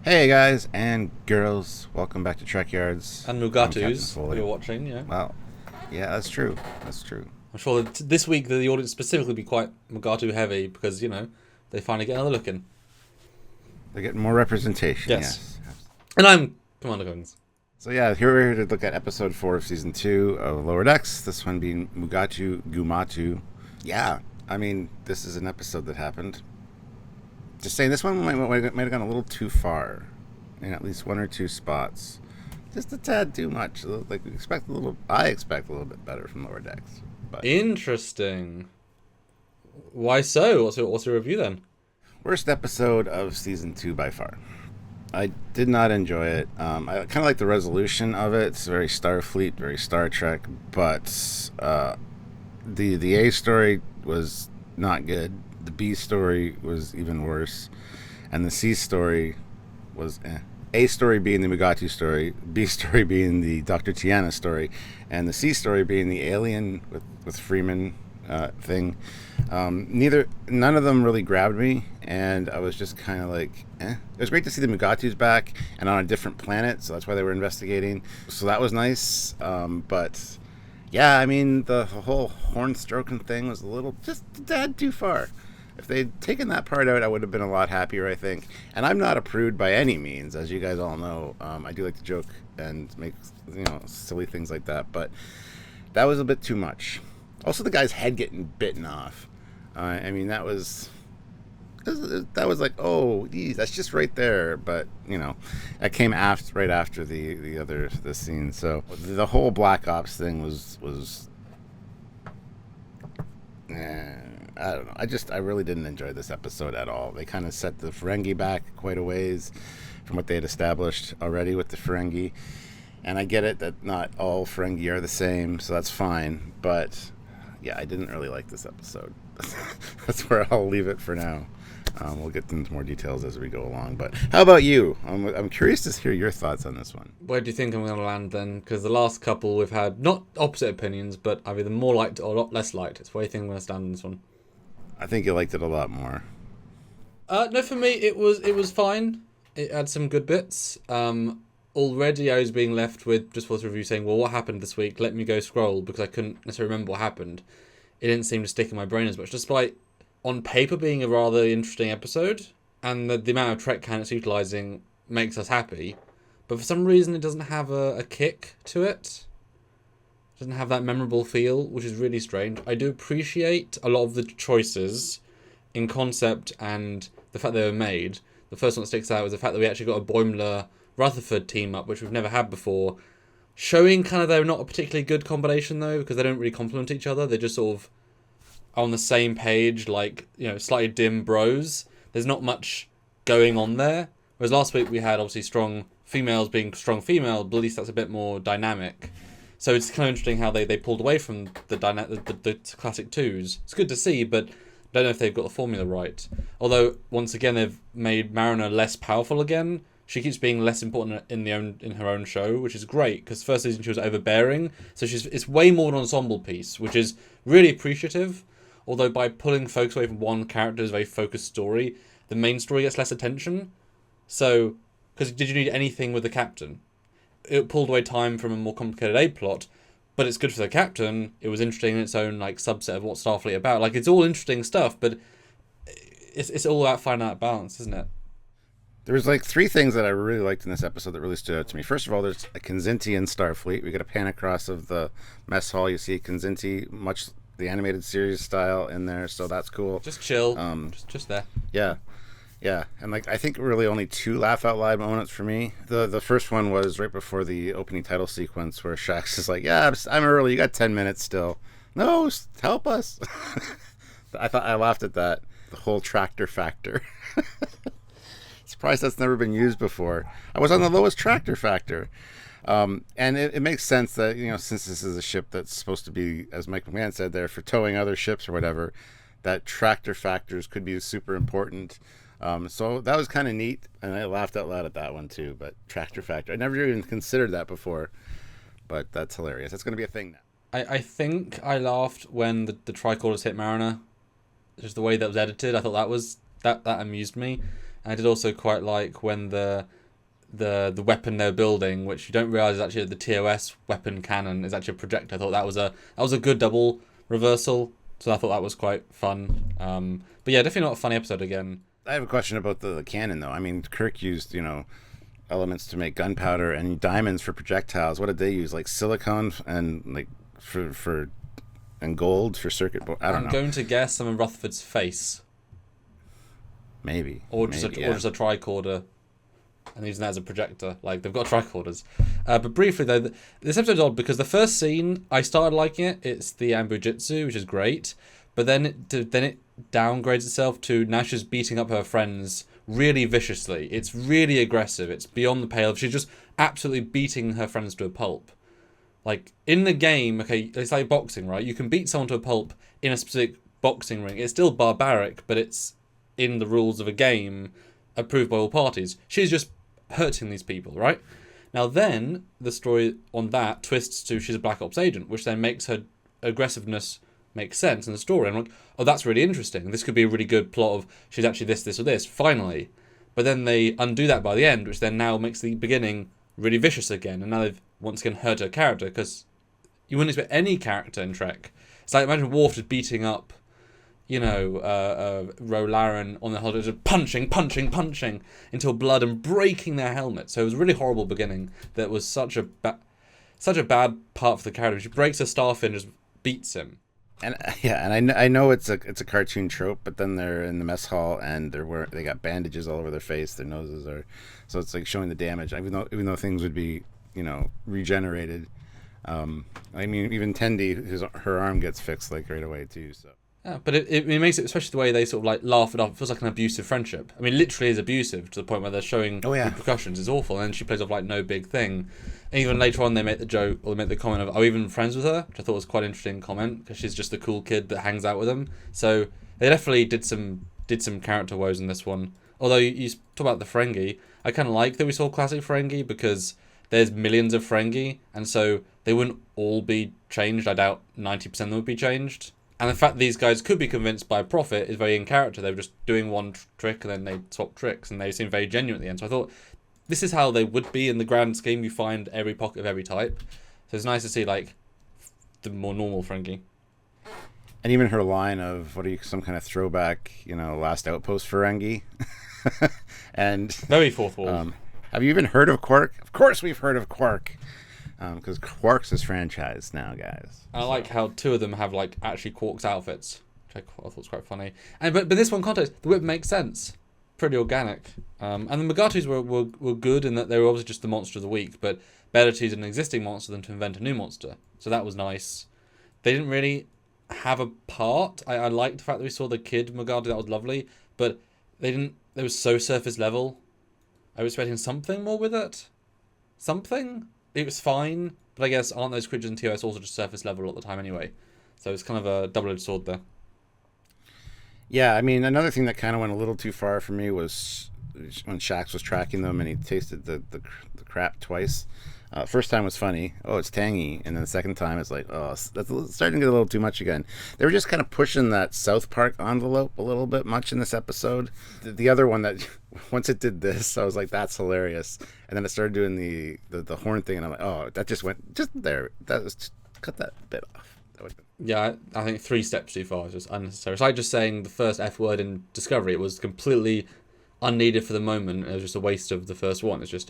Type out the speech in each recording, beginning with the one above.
Hey guys and girls, welcome back to Trekyards. And I'm Captain Mugatus, Foley. you're watching, yeah. Well, yeah, that's true. That's true. I'm sure that this week the audience specifically will be quite Mugatu heavy because, they finally get another look in. They're getting more representation. Yes. Yes. And I'm Commander Guns. So yeah, here we're here to look at episode 4 of season 2 of Lower Decks. This one being Mugatu Gumatu. Yeah, I mean, this is an episode that happened. Just saying, this one might have gone a little too far in at least one or two spots. Just a tad too much. Like I expect a little bit better from Lower Decks. But Interesting. Why so? What's your review then? worst episode of season 2 by far. I did not enjoy it. I kind of like the resolution of it. It's very Starfleet, very Star Trek, but the A story was not good. The B story was even worse, and the C story was A story being the Mugatu story, B story being the Dr. Tiana story, and the C story being the alien with Freeman thing. None of them really grabbed me, and I was just kind of like, eh. It was great to see the Mugatus back and on a different planet, so that's why they were investigating. So that was nice, but yeah, I mean, the whole horn stroking thing was just a tad too far. If they'd taken that part out, I would have been a lot happier, I think. And I'm not a prude by any means, as you guys all know. I do like to joke and make silly things like that, but that was a bit too much. Also, the guy's head getting bitten off. I mean, that was like, oh, geez, that's just right there. But that came right after the scene. So the whole Black Ops thing was. I don't know. I really didn't enjoy this episode at all. They kind of set the Ferengi back quite a ways from what they had established already with the Ferengi. And I get it that not all Ferengi are the same, so that's fine. But yeah, I didn't really like this episode. That's where I'll leave it for now. We'll get into more details as we go along. But how about you? I'm curious to hear your thoughts on this one. Where do you think I'm going to land then? Because the last couple we've had not opposite opinions, but I've either more liked or a lot less liked. It's where do you think I'm going to stand on this one? I think you liked it a lot more. No, for me it was fine. It had some good bits. Already I was being left with, just for this review, saying, well, what happened this week? Let me go scroll, because I couldn't necessarily remember what happened. It didn't seem to stick in my brain as much, despite on paper being a rather interesting episode, and the amount of Trek Can it's utilising makes us happy. But for some reason it doesn't have a kick to it. It doesn't have that memorable feel, which is really strange. I do appreciate a lot of the choices in concept and the fact they were made. The first one that sticks out is the fact that we actually got a Boimler Rutherford team up, which we've never had before, showing kind of they're not a particularly good combination though, because they don't really complement each other. They're just sort of on the same page, like, slightly dim bros. There's not much going on there. Whereas last week we had obviously strong females being strong females, but at least that's a bit more dynamic. So it's kind of interesting how they pulled away from the classic twos. It's good to see, but I don't know if they've got the formula right. Although once again they've made Mariner less powerful again. She keeps being less important in her own show, which is great, because first season she was overbearing, so it's way more an ensemble piece, which is really appreciative. Although by pulling focus away from one character's very focused story, the main story gets less attention. So, because did you need anything with the captain? It pulled away time from a more complicated A plot, but it's good for the captain. It was interesting in its own subset of what Starfleet about. It's all interesting stuff, but it's all about finding that balance, isn't it? There's 3 things that I really liked in this episode that really stood out to me. First of all, there's a Kinzinti in Starfleet. We get a pan across of the mess hall. You see Kinzinti, much the animated series style in there, so that's cool. Just chill. Just there. Yeah. And I think really only 2 laugh out loud moments for me. The first one was right before the opening title sequence where Shax is like, "Yeah, I'm early. You got 10 minutes still." No, help us. I laughed at that. The whole tractor factor. Surprised that's never been used before. I was on the lowest tractor factor. And it makes sense that, since this is a ship that's supposed to be, as Mike McMahon said there, for towing other ships or whatever, that tractor factors could be super important. So that was kind of neat, and I laughed out loud at that one too. But tractor factor, I never even considered that before, but that's hilarious. That's going to be a thing now. I think I laughed when the Tricorders hit Mariner. Just the way that was edited, I thought that amused me. And I did also quite like when the weapon they're building, which you don't realize is actually the TOS weapon cannon, is actually a projector. I thought that was a good double reversal. So I thought that was quite fun. But yeah, definitely not a funny episode again. I have a question about the cannon, though. I mean, Kirk used, elements to make gunpowder and diamonds for projectiles. What did they use? Like silicone and like for and gold for circuit board. I don't know. I'm going to guess some of Rutherford's face, Maybe. or just a tricorder, and using that as a projector. Like, they've got tricorders. But briefly though, this episode's odd because the first scene I started liking it. It's the Ambujitsu, which is great, but then it downgrades itself to now she's beating up her friends really viciously. It's really aggressive. It's beyond the pale. She's just absolutely beating her friends to a pulp. Like, in the game, okay, it's like boxing, right? You can beat someone to a pulp in a specific boxing ring. It's still barbaric, but it's in the rules of a game approved by all parties. She's just hurting these people, right? Now then, the story on that twists to she's a Black Ops agent, which then makes her aggressiveness make sense in the story. I'm like, oh, that's really interesting. This could be a really good plot of she's actually this, or this, finally. But then they undo that by the end, which then now makes the beginning really vicious again. And now they've once again hurt her character, because you wouldn't expect any character in Trek. It's like, imagine Worf just beating up, Ro Laren on the holiday, just punching until blood and breaking their helmet. So it was a really horrible beginning that was such a bad part for the character. She breaks her staff in and just beats him. And I know it's a cartoon trope, but then they're in the mess hall and they got bandages all over their face, their noses are, so it's like showing the damage. Even though things would be regenerated. I mean, even Tendi, her arm gets fixed like right away too. So yeah, but it makes it, especially the way they sort of like laugh it off. It feels like an abusive friendship. I mean, literally is abusive to the point where they're showing repercussions. It's awful, and then she plays off like no big thing. And even later on, they make the joke or they make the comment of, "Are we even friends with her?" Which I thought was quite an interesting comment, because she's just the cool kid that hangs out with them. So they definitely did some character woes in this one. Although you talk about the Ferengi, I kind of like that we saw classic Ferengi, because there's millions of Ferengi, and so they wouldn't all be changed. I doubt 90% of them would be changed. And the fact that these guys could be convinced by a prophet is very in character. They were just doing one trick and then they swap tricks, and they seem very genuine at the end. So I thought this is how they would be in the grand scheme. You find every pocket of every type. So it's nice to see like the more normal Ferengi. And even her line of some kind of throwback, Last Outpost Ferengi. And very fourth wall. Have you even heard of Quark? Of course we've heard of Quark. Because Quark's his franchise now, guys. I like how two of them have like actually Quark's outfits, which I thought was quite funny. And but this one context, the whip makes sense, pretty organic. And the Mugatus were good in that they were obviously just the monster of the week, but better to use an existing monster than to invent a new monster. So that was nice. They didn't really have a part. I liked the fact that we saw the kid Mugatu. That was lovely, but they didn't. They was so surface level. I was expecting something more with it. Something. It was fine, but I guess aren't those creatures in TOS also just surface level all the time anyway? So it's kind of a double-edged sword there. Yeah, I mean, another thing that kind of went a little too far for me was when Shax was tracking them and he tasted the crap twice. First time was funny. Oh, it's tangy. And then the second time it's like, oh, that's starting to get a little too much again. They were just kind of pushing that South Park envelope a little bit much in this episode. The other one that, once it did this, I was like, that's hilarious. And then it started doing the horn thing, and I'm like, oh, that just went, just there. That was, cut that bit off. Yeah, I think 3 steps too far is just unnecessary. It's like just saying the first F word in Discovery. It was completely unneeded for the moment. It was just a waste of the first one. It's just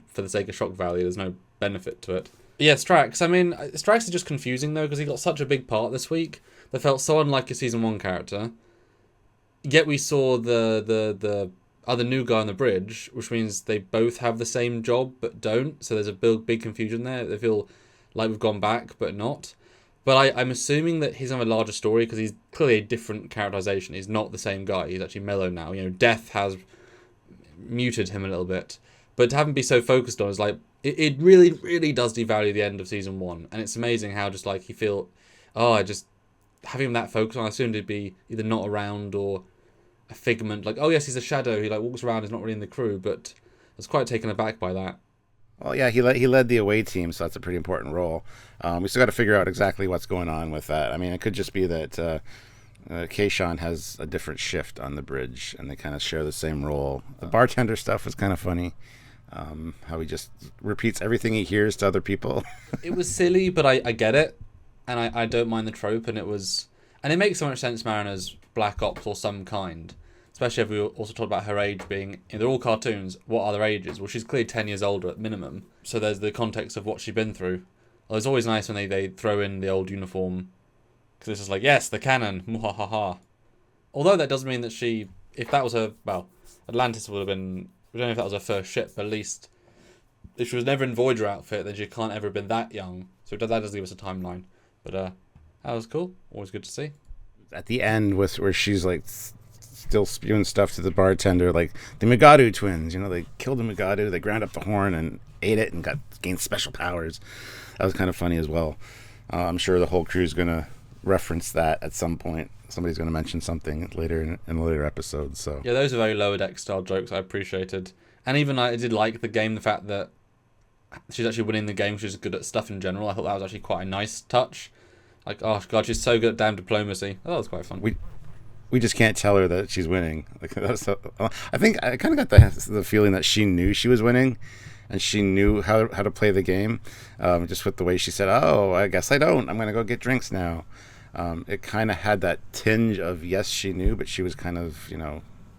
for the sake of shock value. There's no benefit to it. But yeah, Strax. I mean, Strax is just confusing though, because he got such a big part this week that felt so unlike a season 1 character. Yet we saw the other new guy on the bridge, which means they both have the same job but don't. So there's a big confusion there. They feel like we've gone back but not. But I'm assuming that he's on a larger story, because he's clearly a different characterization. He's not the same guy. He's actually mellow now. Death has muted him a little bit. But to have him be so focused on is like, it really, really does devalue the end of season 1. And it's amazing how just like having him that focused on, I assumed he'd be either not around or a figment. Like, oh yes, he's a shadow. He like walks around, he's not really in the crew. But I was quite taken aback by that. Well, yeah, he led the away team, so that's a pretty important role. We still got to figure out exactly what's going on with that. I mean, it could just be that Kayshawn has a different shift on the bridge, and they kind of share the same role. The bartender stuff was kind of funny. How he just repeats everything he hears to other people. It was silly, but I get it, and I don't mind the trope, and it makes so much sense. Mariner's black ops or some kind, especially if we also talked about her age being. They're all cartoons. What are their ages? Well, she's clearly 10 years older at minimum. So there's the context of what she's been through. Well, it's always nice when they throw in the old uniform, because it's just like, yes, the Canon, muhahaha. Although that doesn't mean that if that was her, well, Atlantis would have been. We don't know if that was her first ship, but at least if she was never in Voyager outfit, then she can't ever have been that young. So that does give us a timeline. But that was cool. Always good to see. At the end, where she's like still spewing stuff to the bartender, like the Mugatu twins. They killed the Mugatu, they ground up the horn and ate it and gained special powers. That was kind of funny as well. I'm sure the whole crew's gonna reference that at some point. Somebody's going to mention something later in a later episode. So yeah, those are very lower deck style jokes I appreciated. And even I did like the game, the fact that she's actually winning the game. She's good at stuff in general. I thought that was actually quite a nice touch. Like, oh god, she's so good at damn diplomacy. Oh, that was quite fun. We just can't tell her that she's winning. Like I think I kind of got the feeling that she knew she was winning, and she knew how to play the game. Just with the way she said, "Oh, I guess I don't. I'm going to go get drinks now." It kind of had that tinge of, yes, she knew, but she was kind of,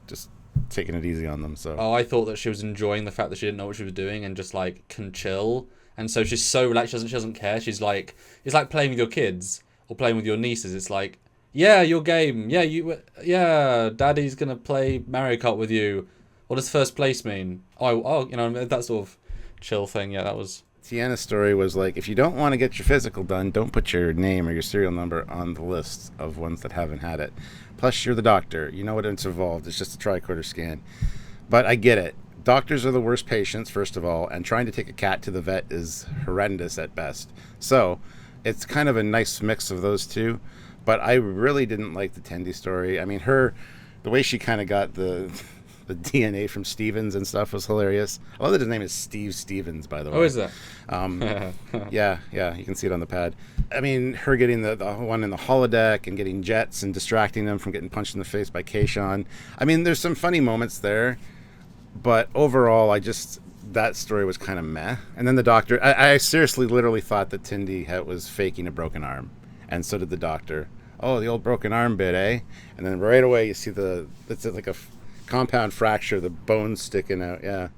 just taking it easy on them. So I thought that she was enjoying the fact that she didn't know what she was doing and just like can chill. And so she's so relaxed, she doesn't care. She's like, it's like playing with your kids or playing with your nieces. It's like, yeah, your game. Yeah, daddy's going to play Mario Kart with you. What does first place mean? That sort of chill thing. Yeah, that was... Tiana's story was like, if you don't want to get your physical done, don't put your name or your serial number on the list of ones that haven't had it. Plus, you're the doctor. You know what it's involved. It's just a tricorder scan. But I get it. Doctors are the worst patients, first of all, and trying to take a cat to the vet is horrendous at best. So it's kind of a nice mix of those two. But I really didn't like the Tendi story. I mean, the way she kind of got the DNA from Stevens and stuff was hilarious. I love that his name is Steve Stevens, by the way. Oh, is that? Yeah, you can see it on the pad. I mean, her getting the one in the holodeck and getting jets and distracting them from getting punched in the face by Kayshawn. I mean, there's some funny moments there, but overall, that story was kind of meh. And then the doctor, I seriously literally thought that Tendi was faking a broken arm, and so did the doctor. Oh, the old broken arm bit, eh? And then right away you see it's like a compound fracture, the bones sticking out. Yeah.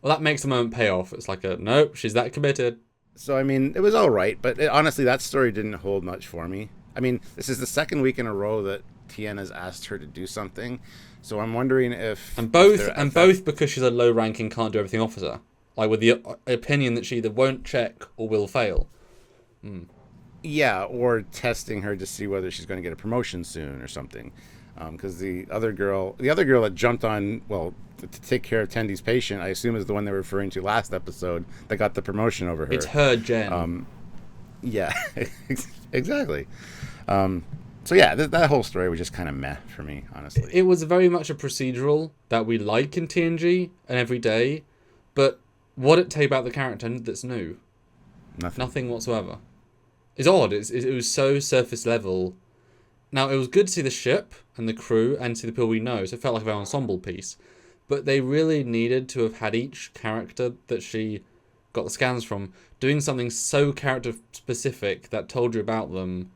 Well, that makes the moment pay off. It's like nope, she's that committed. So I mean, it was all right, but honestly, that story didn't hold much for me. I mean, this is the second week in a row that Tiana's asked her to do something, so I'm wondering if both because she's a low-ranking can't do everything officer, like with the opinion that she either won't check or will fail. Yeah, or testing her to see whether she's going to get a promotion soon or something. Because the other girl that jumped on, to take care of Tendi's patient, I assume is the one they were referring to last episode that got the promotion over her. It's her, Jen. Yeah, exactly. So yeah, that whole story was just kind of meh for me, honestly. It was very much a procedural that we like in TNG and every day, but what did it tell you about the character that's new? Nothing whatsoever. It's odd. It was so surface level. Now, it was good to see the ship and the crew and see the people we know, so it felt like a very ensemble piece. But they really needed to have had each character that she got the scans from doing something so character-specific that told you about them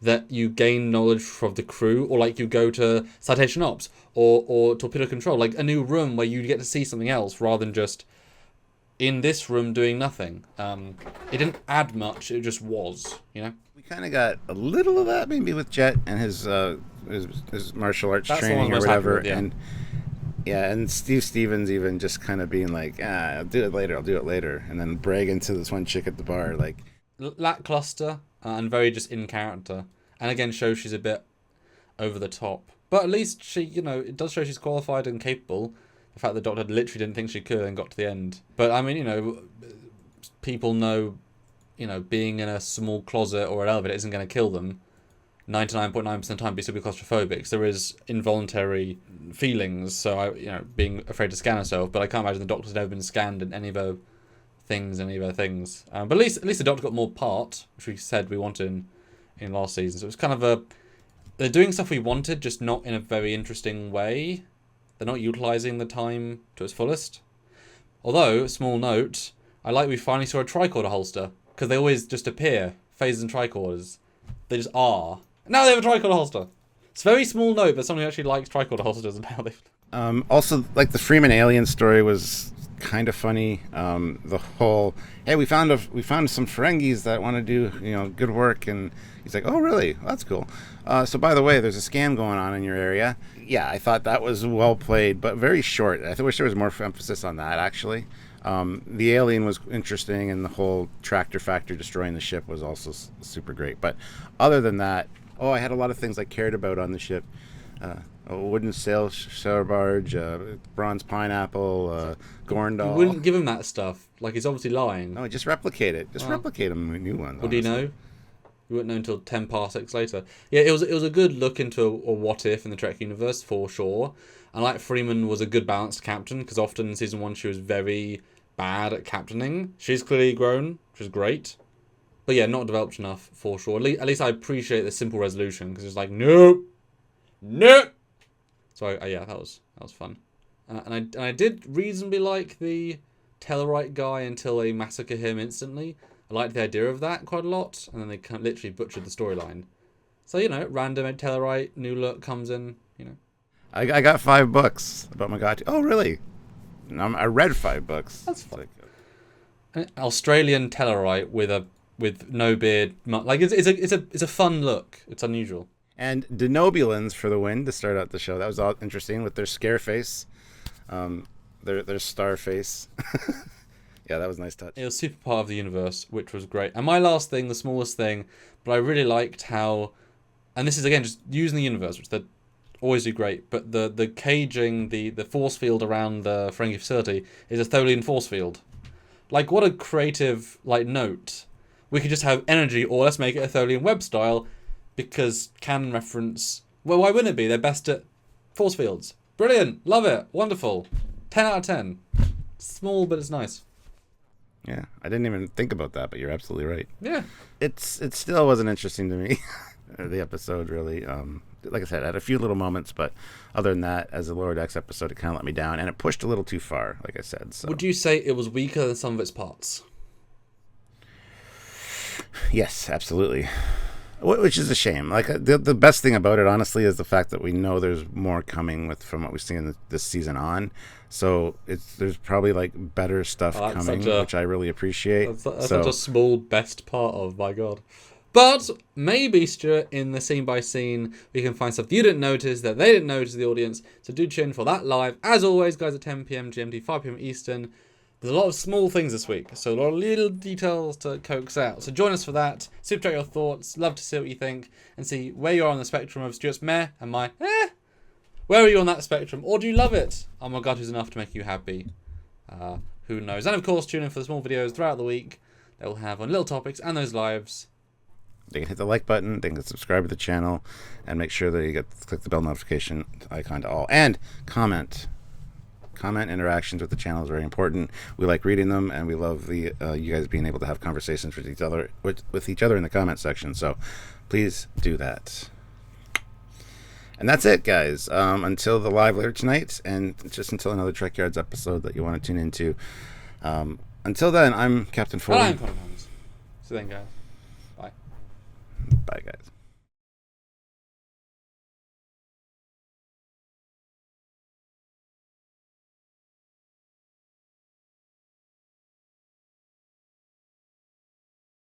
that you gain knowledge from the crew, or like you go to Citation Ops or Torpedo Control, like a new room where you get to see something else rather than just in this room doing nothing. It didn't add much, it just was, We kind of got a little of that maybe with Jet and his martial arts training or whatever. With, yeah. And Steve Stevens even just kind of being like, I'll do it later. And then bragging to this one chick at the bar. Like, lackluster and very just in character. And again, shows she's a bit over the top. But at least she, it does show she's qualified and capable. The fact the doctor literally didn't think she could and got to the end. But I mean, people know, being in a small closet or an elevator isn't going to kill them 99.9% of the time, but still be claustrophobic. So there is involuntary feelings. So being afraid to scan herself. But I can't imagine the doctor's never been scanned in any of her things. But at least the doctor got more part, which we said we wanted in last season. So it was kind of they're doing stuff we wanted, just not in a very interesting way. They're not utilising the time to its fullest. Although, small note, I like we finally saw a tricorder holster, because they always just appear, phasers and tricorders. They just are. Now they have a tricorder holster. It's a very small note, but somebody actually likes tricorder holsters and how they've... Also, like the Freeman alien story was kind of funny. The whole, hey, we found some Ferengis that want to do good work, and he's like, oh really? Well, that's cool. So by the way, there's a scam going on in your area. Yeah, I thought that was well played, but very short. I wish there was more emphasis on that actually. The alien was interesting, and the whole tractor factor destroying the ship was also super great. But other than that, I had a lot of things I cared about on the ship. A wooden sailor barge, bronze pineapple, Gorndal. You wouldn't give him that stuff. Like, he's obviously lying. No, just replicate it. Just replicate him a new one. What do you know? You wouldn't know until 10 parsecs later. Yeah, it was a good look into a what if in the Trek universe, for sure. And like Freeman was a good balanced captain, because often in season 1 she was very bad at captaining. She's clearly grown, which is great. But yeah, not developed enough, for sure. At least I appreciate the simple resolution, because it's like, nope. So yeah, that was fun. And I did reasonably like the Tellarite guy until they massacre him instantly. I liked the idea of that quite a lot, and then they kind of literally butchered the storyline. So, random Tellarite, new look comes in, I got 5 books about Magati. Oh, really? I read 5 books. That's fun. An Australian Tellarite with no beard. Like, it's a fun look. It's unusual. And Denobulans for the win to start out the show. That was all interesting with their scare face, their star face. Yeah, that was a nice touch. It was super part of the universe, which was great. And my last thing, the smallest thing, but I really liked how, and this is again just using the universe, which they always do great, but the caging, the force field around the Ferengi facility is a Tholian force field. Like, what a creative note. We could just have energy, or let's make it a Tholian web style, because Canon reference. Well, why wouldn't it be? They're best at force fields. Brilliant, love it, wonderful, 10 out of 10. Small, but it's nice. Yeah, I didn't even think about that, but you're absolutely right. Yeah. It still wasn't interesting to me, the episode, really. Like I said, I had a few little moments, but other than that, as a Lower Decks episode, it kind of let me down, and it pushed a little too far, like I said. So. Would you say it was weaker than some of its parts? Yes, absolutely. Which is a shame. Like, the best thing about it, honestly, is the fact that we know there's more coming from what we've seen this season on. So there's probably better stuff coming, which I really appreciate. That's such a small best part of, my God. But maybe, Stuart, in the scene by scene, we can find stuff you didn't notice that they didn't notice, the audience. So do tune in for that live. As always, guys, at 10 p.m. GMT, 5 p.m. Eastern. There's a lot of small things this week, so a lot of little details to coax out. So join us for that. Super chat your thoughts. Love to see what you think and see where you are on the spectrum of Stuart's meh and my eh. Where are you on that spectrum? Or do you love it? Oh my God, who's enough to make you happy? Who knows? And of course, tune in for the small videos throughout the week that we'll have on little topics and those lives. They can hit the like button, they can subscribe to the channel, and make sure that you click the bell notification icon to all. And comment. Comment interactions with the channel is very important. We like reading them, and we love you guys being able to have conversations with each other in the comment section. So please do that. And that's it, guys. Until the live later tonight, and just until another Trekyards episode that you want to tune into. Until then, I'm Captain Foley. I'm Connor Holmes. See you then, guys. Bye. Bye, guys.